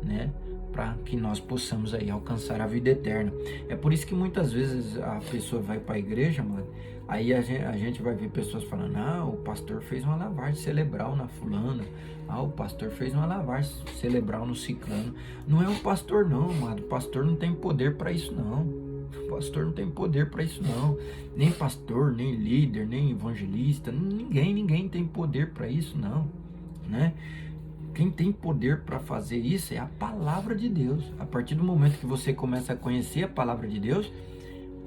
né? Para que nós possamos aí alcançar a vida eterna. É por isso que muitas vezes a pessoa vai para a igreja, mano, aí a gente vai ver pessoas falando: ah, o pastor fez uma lavagem cerebral na fulana, ah, o pastor fez uma lavagem cerebral no ciclano. Não é o pastor não, mano, o pastor não tem poder para isso não. O pastor não tem poder para isso não. Nem pastor, nem líder, nem evangelista, ninguém tem poder para isso não, né? Quem tem poder para fazer isso é a palavra de Deus. A partir do momento que você começa a conhecer a palavra de Deus,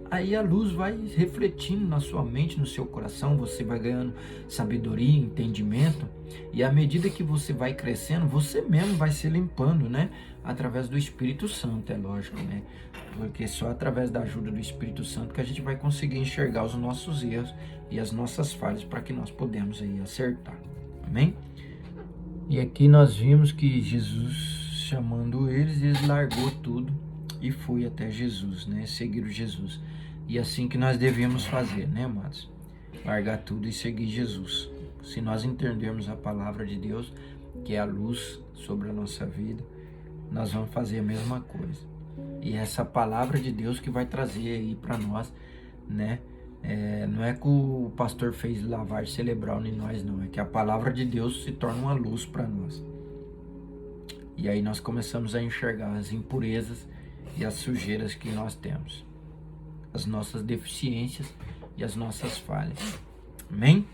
aí a luz vai refletindo na sua mente, no seu coração, você vai ganhando sabedoria, entendimento, e à medida que você vai crescendo, você mesmo vai se limpando, né? Através do Espírito Santo, é lógico, né? Porque só através da ajuda do Espírito Santo que a gente vai conseguir enxergar os nossos erros e as nossas falhas para que nós podemos aí acertar. Amém? E aqui nós vimos que Jesus, chamando eles largou tudo e foi até Jesus, né? Seguiram Jesus. E assim que nós devíamos fazer, né, amados? Largar tudo e seguir Jesus. Se nós entendermos a palavra de Deus, que é a luz sobre a nossa vida, nós vamos fazer a mesma coisa. E essa palavra de Deus que vai trazer aí para nós, né? Não é que o pastor fez lavagem cerebral em nós, não. É que a palavra de Deus se torna uma luz para nós. E aí nós começamos a enxergar as impurezas e as sujeiras que nós temos, as nossas deficiências e as nossas falhas. Amém?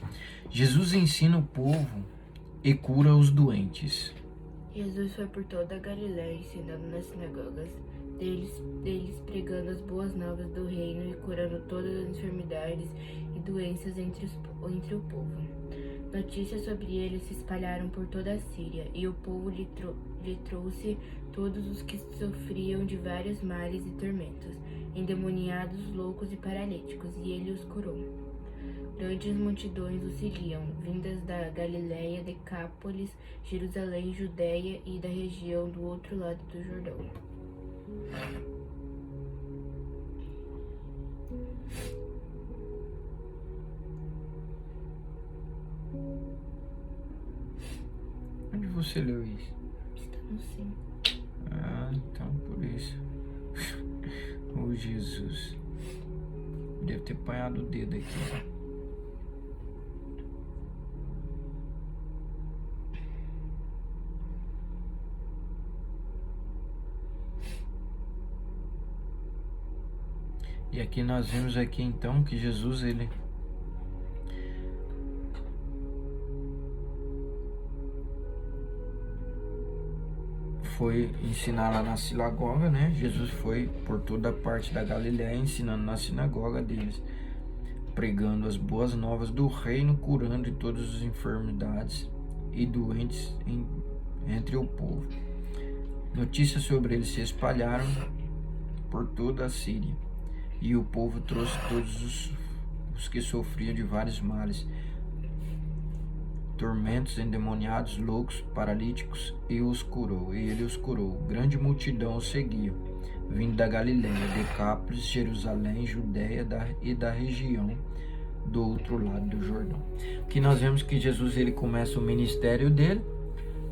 Jesus ensina o povo e cura os doentes. Jesus foi por toda a Galiléia, ensinando nas sinagogas deles, pregando as boas novas do reino e curando todas as enfermidades e doenças entre o povo. Notícias sobre ele se espalharam por toda a Síria, e o povo lhe trouxe todos os que sofriam de vários males e tormentos, endemoniados, loucos e paralíticos, e ele os curou. Grandes multidões o seguiam, vindas da Galiléia, Decápolis, Jerusalém, Judéia e da região do outro lado do Jordão. Onde você leu isso? Está no 5. Ah, então por isso. Oh, Jesus. Deve ter apanhado o dedo aqui. E aqui nós vemos aqui então que Jesus, ele foi ensinar lá na sinagoga, né? Jesus foi por toda a parte da Galiléia ensinando na sinagoga deles, pregando as boas novas do reino, curando de todas as enfermidades e doentes entre o povo. Notícias sobre ele se espalharam por toda a Síria, e o povo trouxe todos os que sofriam de vários males, tormentos, endemoniados, loucos, paralíticos, e ele os curou. Grande multidão o seguia, vindo da Galiléia, Decápolis, Jerusalém, Judéia e da região do outro lado do Jordão. Que nós vemos que Jesus, ele começa o ministério dele,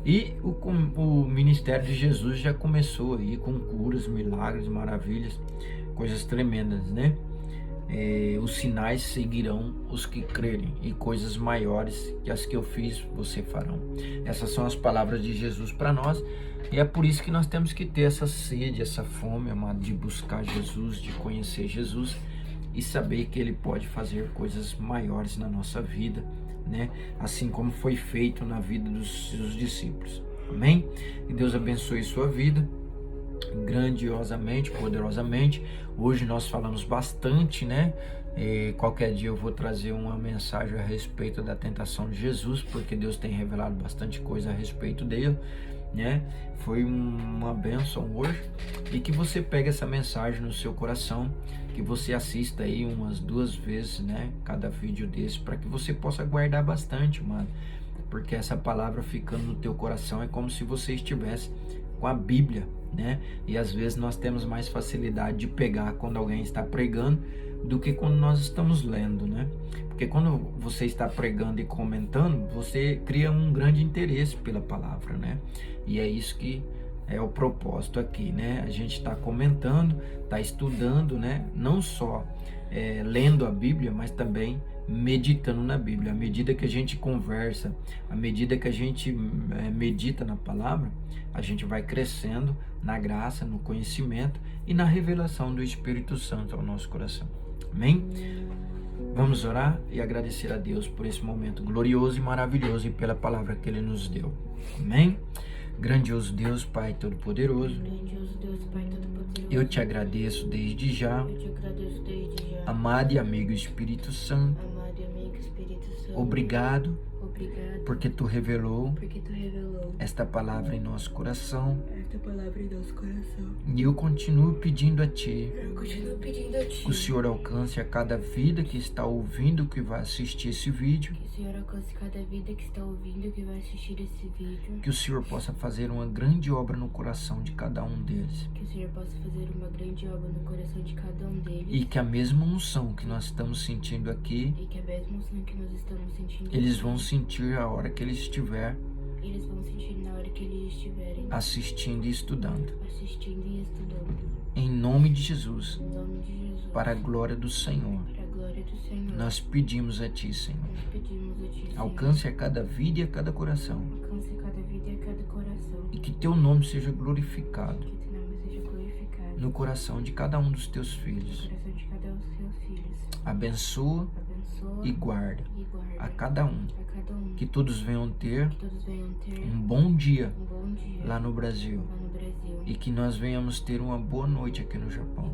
e o ministério de Jesus já começou aí com curas, milagres, maravilhas, coisas tremendas, né? Os sinais seguirão os que crerem, e coisas maiores que as que eu fiz, você farão. Essas são as palavras de Jesus para nós, e é por isso que nós temos que ter essa sede, essa fome, amado, de buscar Jesus, de conhecer Jesus e saber que Ele pode fazer coisas maiores na nossa vida, né? Assim como foi feito na vida dos seus discípulos. Amém? Que Deus abençoe sua vida grandiosamente, poderosamente. Hoje nós falamos bastante, né? Qualquer dia eu vou trazer uma mensagem a respeito da tentação de Jesus, porque Deus tem revelado bastante coisa a respeito dele, né? Foi uma bênção hoje, e que você pegue essa mensagem no seu coração, que você assista aí umas 2 vezes, né? Cada vídeo desse, para que você possa guardar bastante, mano, porque essa palavra ficando no teu coração é como se você estivesse com a Bíblia, né? E às vezes nós temos mais facilidade de pegar quando alguém está pregando do que quando nós estamos lendo, né? Porque quando você está pregando e comentando, você cria um grande interesse pela palavra, né? E é isso que é o propósito aqui, né? A gente está comentando, está estudando, né? Não só lendo a Bíblia, mas também meditando na Bíblia. À medida que a gente conversa, à medida que a gente medita na palavra, a gente vai crescendo na graça, no conhecimento e na revelação do Espírito Santo ao nosso coração. Amém? Vamos orar e agradecer a Deus por esse momento glorioso e maravilhoso e pela palavra que Ele nos deu. Amém? Grandioso Deus, Pai Todo-Poderoso, eu te agradeço desde já, amado e amigo Espírito Santo, obrigado porque Tu revelou esta palavra em nosso coração, e eu continuo pedindo a Ti que o Senhor alcance a cada vida que está ouvindo, que vai assistir esse vídeo, que o Senhor possa fazer uma grande obra no coração de cada um deles, e que a mesma unção que nós estamos sentindo aqui, eles vão sentir a hora que eles estiver assistindo e estudando. Em nome de Jesus, para a glória do Senhor, nós pedimos a Ti, Senhor. Alcance a cada vida e a cada coração, e que Teu nome seja glorificado no coração de cada um dos Teus filhos. Abençoa e guarda a cada um, que todos venham ter um bom dia lá no Brasil, e que nós venhamos ter uma boa noite aqui no Japão.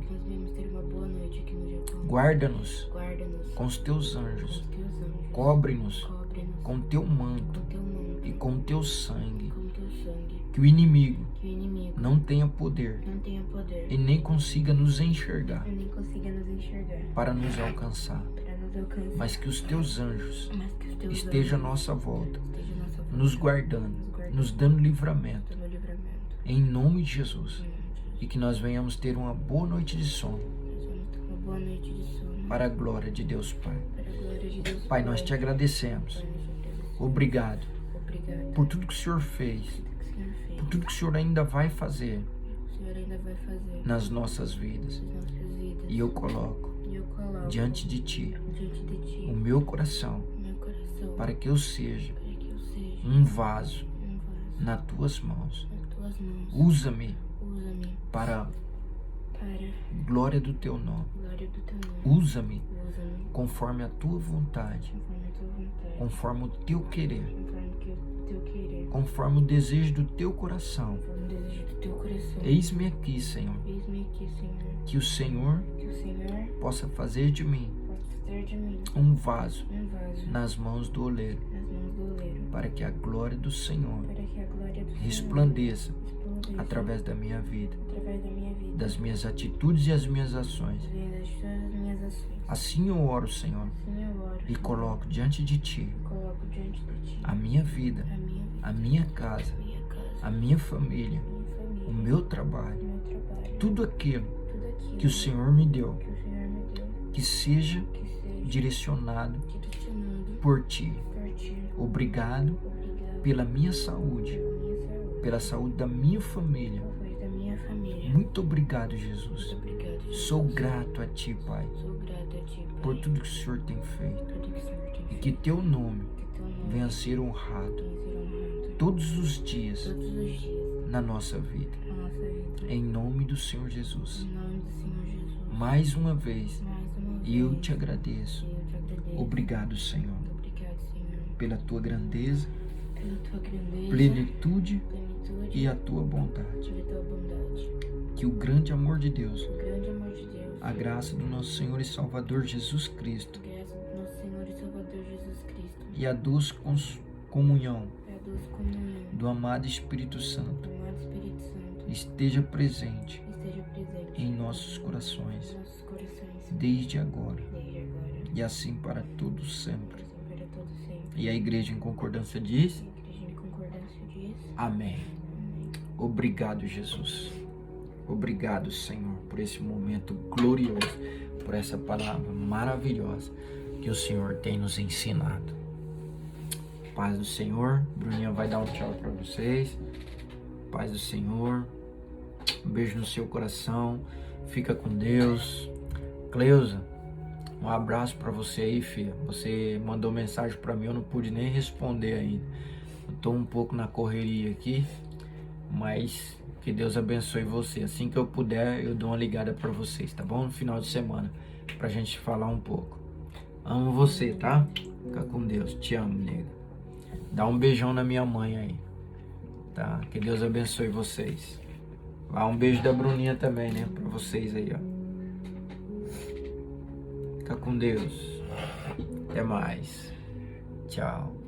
Guarda-nos com os Teus anjos, cobre-nos com Teu manto e com Teu sangue, que o inimigo não tenha poder e nem consiga nos enxergar para nos alcançar, mas que os Teus anjos estejam à nossa volta, nos guardando, nos dando livramento, em nome de Jesus, e que nós venhamos ter uma boa noite de sono, para a glória de Deus Pai. Pai, nós Te agradecemos, obrigado por tudo que o Senhor fez, por tudo que o Senhor ainda vai fazer nas nossas vidas, e eu coloco diante de Ti o meu coração, para que eu seja um vaso nas Tuas mãos. Usa-me para a glória do Teu nome. Usa-me conforme a Tua vontade, conforme o Teu querer, conforme o desejo do Teu coração. Eis-me aqui, Senhor. Que o Senhor possa fazer de mim fazer de mim um vaso um vaso nas mãos do oleiro, nas mãos do oleiro, para que a glória do Senhor para que a glória do Senhor resplandeça resplandeça através da minha vida, através da minha vida, das minhas atitudes e as minhas ações. das minhas ações. Assim eu oro, Senhor, Assim eu oro, e coloco diante de Ti coloco diante de Ti a minha vida, a minha casa, casa, a minha família, minha família, o meu trabalho, o meu trabalho, tudo aquilo tudo aquilo que o Senhor me deu, que o Senhor me deu, que seja que seja direcionado direcionado por Ti. por Ti. Obrigado Obrigado pela minha saúde, pela minha saúde, pela saúde da minha família. pela saúde da minha família. Muito obrigado, Muito Jesus. obrigado, Jesus. Sou grato a Ti, Pai, Sou grato a Ti, Pai, por tudo que o Senhor tem feito. tudo que o Senhor tem E feito. que Teu nome Que Teu nome venha a ser honrado venha ser honrado todos os dias todos os dias na nossa vida. na nossa vida. Em nome do Senhor Jesus. Em nome do Senhor Jesus. Mais uma vez, Mais uma vez, eu te agradeço. eu te agradeço. Obrigado, Senhor, Obrigado, Senhor, pela Tua grandeza, pela Tua grandeza, plenitude plenitude e a Tua bondade. e a Tua bondade. Que o grande amor de Deus, O grande amor de Deus, a graça do nosso Senhor e Salvador Jesus Cristo a graça do nosso Senhor e Salvador Jesus Cristo, e a doce comunhão e a doce comunhão do amado Espírito Santo do amado Espírito Santo esteja presente esteja presente em nossos corações, em nossos corações, desde agora desde agora, e assim para todos sempre. assim para todos sempre. E a igreja em concordância diz: A igreja em concordância diz: Amém. Amém. Obrigado, Jesus. Obrigado, Senhor, por esse momento glorioso, por essa palavra maravilhosa que o Senhor tem nos ensinado. Paz do Senhor. Bruninha vai dar um tchau para vocês. Paz do Senhor. Um beijo no seu coração. Fica com Deus. Cleusa, um abraço para você aí, filha. Você mandou mensagem para mim, eu não pude nem responder ainda. Eu tô um pouco na correria aqui, mas que Deus abençoe você. Assim que eu puder, eu dou uma ligada para vocês, tá bom? No final de semana, pra gente falar um pouco. Amo você, tá? Fica com Deus. Te amo, nega. Dá um beijão na minha mãe aí, tá? Que Deus abençoe vocês. Um beijo da Bruninha também, né? Pra vocês aí, ó. Fica com Deus. Até mais. Tchau.